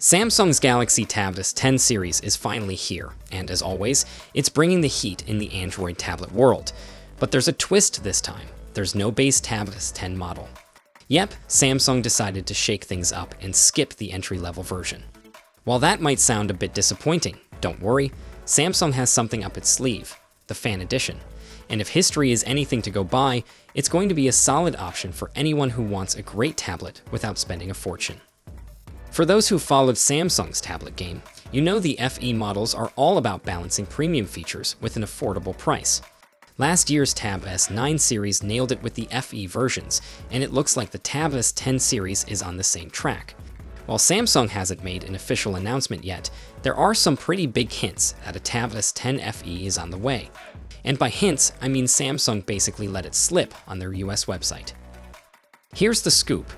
Samsung's Galaxy Tab S10 series is finally here, and as always, it's bringing the heat in the Android tablet world. But there's a twist this time. There's no base Tab S10 model. Yep, Samsung decided to shake things up and skip the entry-level version. While that might sound a bit disappointing, don't worry, Samsung has something up its sleeve, the Fan Edition. And if history is anything to go by, it's going to be a solid option for anyone who wants a great tablet without spending a fortune. For those who followed Samsung's tablet game, you know the FE models are all about balancing premium features with an affordable price. Last year's Tab S9 series nailed it with the FE versions, and it looks like the Tab S10 series is on the same track. While Samsung hasn't made an official announcement yet, there are some pretty big hints that a Tab S10 FE is on the way. And by hints, I mean Samsung basically let it slip on their US website. Here's the scoop.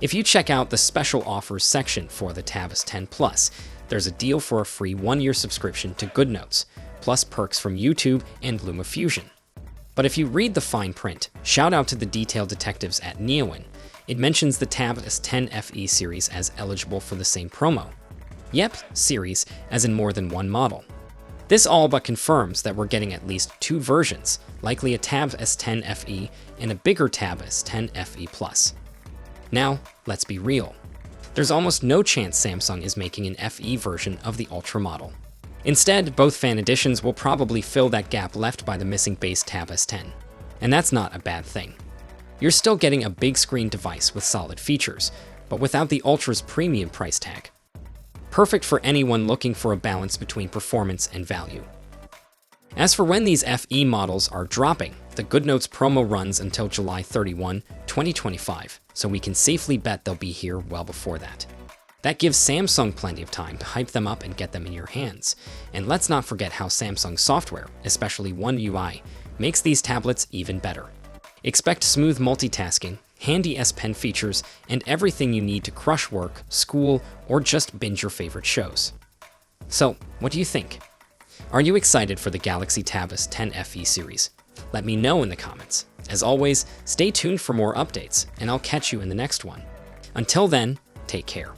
If you check out the special offers section for the Tab S10 Plus, there's a deal for a free 1-year subscription to GoodNotes, plus perks from YouTube and LumaFusion. But if you read the fine print, shout out to the detail detectives at Neowin, it mentions the Tab S10 FE series as eligible for the same promo. Yep, series, as in more than one model. This all but confirms that we're getting at least 2 versions, likely a Tab S10 FE and a bigger Tab S10 FE Plus. Now, let's be real. There's almost no chance Samsung is making an FE version of the Ultra model. Instead, both Fan Editions will probably fill that gap left by the missing base Tab S10. And that's not a bad thing. You're still getting a big screen device with solid features, but without the Ultra's premium price tag. Perfect for anyone looking for a balance between performance and value. As for when these FE models are dropping, the GoodNotes promo runs until July 31, 2025, so we can safely bet they'll be here well before that. That gives Samsung plenty of time to hype them up and get them in your hands. And let's not forget how Samsung software, especially One UI, makes these tablets even better. Expect smooth multitasking, handy S Pen features, and everything you need to crush work, school, or just binge your favorite shows. So, what do you think? Are you excited for the Galaxy Tab S10 FE series? Let me know in the comments. As always, stay tuned for more updates, and I'll catch you in the next one. Until then, take care.